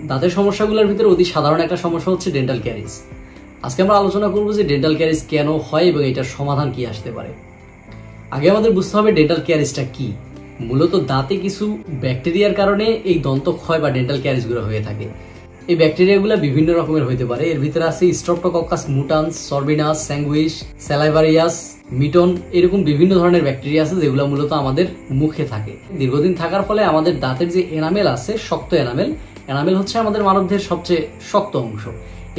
দাঁতের সমস্যাগুলোর ভিতরে অতি সাধারণ একটা সমস্যা হচ্ছে ডেন্টাল ক্যারিজ। আজকে আমরা আলোচনা করব যে ডেন্টাল ক্যারিজ কেন হয় এবং এটার সমাধান কি আসতে পারে। আগে আমাদের বুঝতে হবে ডেন্টাল ক্যারিজটা কি। মূলত দাঁতে কিছু ব্যাকটেরিয়ার কারণে এই দন্ত ক্ষয় বা ডেন্টাল ক্যারিজগুলো হয়ে থাকে। এই ব্যাকটেরিয়াগুলো বিভিন্ন রকমের হতে পারে। এর ভিতরে আছে স্ট্রেপ্টোকক্কাস মুটান্স, সরবিনাস, স্যাঙ্গুইশ, স্যালাইভারিয়াস, মিটন, এরকম বিভিন্ন ধরনের ব্যাকটেরিয়া আছে যেগুলো মূলত আমাদের মুখে থাকে। দীর্ঘদিন থাকার ফলে আমাদের দাঁতের যে এনামেল আছে, শক্ত এনামেল হচ্ছে আমাদের মানবদেহের সবচেয়ে শক্ত অংশ।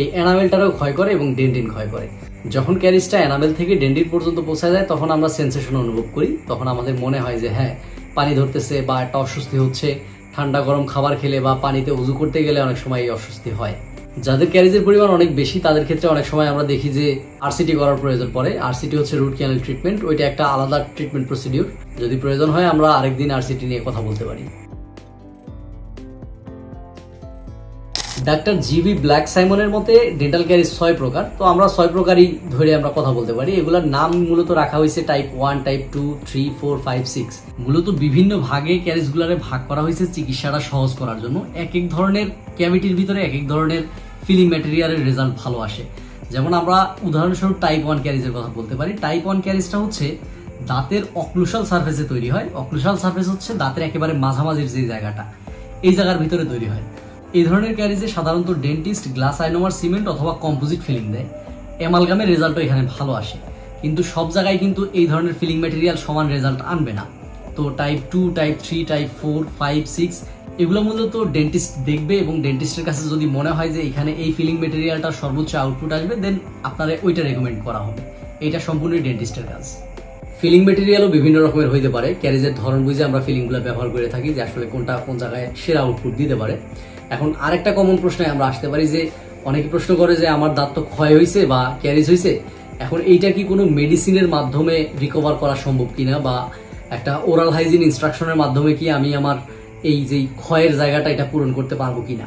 এই এনামেলটারও ক্ষয় করে এবং ডেন্টিন ক্ষয় করে। যখন ক্যারিজটা এনামেল থেকে ডেন্টিন পর্যন্ত পৌঁছা যায় তখন আমরা সেন্সেশন অনুভব করি। তখন আমাদের মনে হয় যে হ্যাঁ, পানি ধরতেছে বা একটা অস্বস্তি হচ্ছে। ঠান্ডা গরম খাবার খেলে বা পানিতে উজু করতে গেলে অনেক সময় এই অস্বস্তি হয়। যাদের ক্যারিজের পরিমাণ অনেক বেশি তাদের ক্ষেত্রে অনেক সময় আমরা দেখি যে আরসিটি করার প্রয়োজন পড়ে। আরসিটি হচ্ছে রুট ক্যানাল ট্রিটমেন্ট। ওইটা একটা আলাদা ট্রিটমেন্ট প্রসিডিউর। যদি প্রয়োজন হয় আমরা আরেকদিন আরসিটি নিয়ে কথা বলতে পারি। ডাক্তার জিবি ব্ল্যাক সাইমনের মতে ডেন্টাল ক্যারিজ 6 প্রকার। তো আমরা 6 প্রকারই ধরে আমরা কথা বলতে পারি। এগুলোর নাম মূলত রাখা হয়েছে টাইপ 1, টাইপ 2, 3, 4, 5, 6। মূলত বিভিন্ন ভাগে ক্যারিজগুলোরে ভাগ করা হয়েছে চিকিৎসাটা সহজ করার জন্য। এক এক ধরনের ক্যাভিটির ভিতরে এক এক ধরনের ফিলিং ম্যাটেরিয়ালের রেজাল্ট ভালো আসে। যেমন আমরা উদাহরণস্বরূপ টাইপ 1 ক্যারিজের কথা বলতে পারি। টাইপ 1 ক্যারিজটা হচ্ছে দাঁতের অক্লুশাল সারফেসে তৈরি হয়। অক্লুশাল সারফেস হচ্ছে দাঁতের একেবারে মাঝামাঝির যে জায়গাটা, এই জায়গার ভিতরে তৈরি হয়। এই ধরনের ক্যারিজে সাধারণত ডেন্টিস্ট গ্লাস আইনোমার সিমেন্ট অথবা কম্পোজিট ফিলিং দেয়। অ্যামালগামের রেজাল্টও এখানে ভালো আসে। কিন্তু সব জায়গায় কিন্তু এই ধরনের ফিলিং ম্যাটেরিয়াল সমান রেজাল্ট আনবে না। তো টাইপ 2, টাইপ 3, টাইপ 4, 5, 6 এগুলো মূলত ডেন্টিস্ট দেখবে এবং ডেন্টিস্টের কাছে যদি মনে হয় যে এখানে এই ফিলিং ম্যাটেরিয়ালটার সর্বোচ্চ আউটপুট আসবে, দেন আপনারা ওইটা রেকমেন্ড করা হবে। এটা সম্পূর্ণই ডেন্টিস্টের কাজ। ফিলিং ম্যাটেরিয়ালও বিভিন্ন রকমের হইতে পারে। ক্যারিজের ধরন বুঝে আমরা ফিলিংগুলো ব্যবহার করে থাকি যে আসলে কোনটা কোন জায়গায় সেরা আউটপুট দিতে পারে। এখন আরেকটা কমন প্রশ্নে আমরা আসতে পারি যে অনেকে প্রশ্ন করে যে আমার দাঁত তো ক্ষয় হয়েছে বা ক্যারিজ হয়েছে, এখন এইটা কি কোনো মেডিসিনের মাধ্যমে রিকভার করা সম্ভব কিনা বা একটা ওরাল হাইজিন ইনস্ট্রাকশনের মাধ্যমে কি আমি আমার এই যে ক্ষয়ের জায়গাটা এটা পূরণ করতে পারবো কিনা।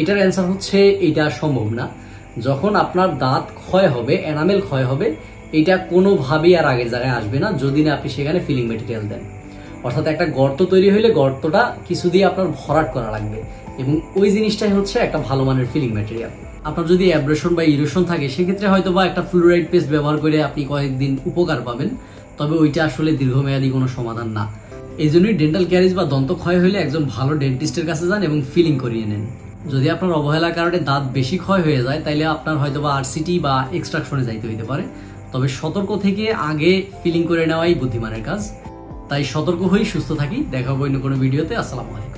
এটার অ্যান্সার হচ্ছে এটা সম্ভব না। যখন আপনার দাঁত ক্ষয় হবে, এনামেল ক্ষয় হবে, এটা কোনোভাবেই আর আগের জায়গায় আসবে না যদি না আপনি সেখানে ফিলিং ম্যাটেরিয়াল দেন। অর্থাৎ একটা গর্ত তৈরি হলে গর্তটা কিছু দিয়ে আপনার ভরাট করা লাগবে এবং ওই জিনিসটাই হচ্ছে একটা ভালো মানের ফিলিং ম্যাটেরিয়াল। আপনার যদি অ্যাব্রেশন বা ইরোশন থাকে সেক্ষেত্রে হয়তো বা একটা ফ্লুরাইড পেস্ট ব্যবহার করে আপনি কয়েকদিন উপকার পাবেন, তবে ওইটা আসলে দীর্ঘমেয়াদী কোনো সমাধান না। এই জন্যই ডেন্টাল ক্যারিজ বা দন্ত ক্ষয় হলে একজন ভালো ডেন্টিস্টের কাছে যান এবং ফিলিং করিয়ে নেন। যদি আপনার অবহেলার কারণে দাঁত বেশি ক্ষয় হয়ে যায় তাইলে আপনার হয়তো বা আরসিটি বা এক্সট্রাকশনে যাইতে হইতে পারে। তবে সতর্ক থেকে আগে ফিলিং করে নেওয়াই বুদ্ধিমানের কাজ। তাই সতর্ক হয়েই সুস্থ থাকি। দেখা হবে অন্য কোনো ভিডিওতে। আসসালামু আলাইকুম।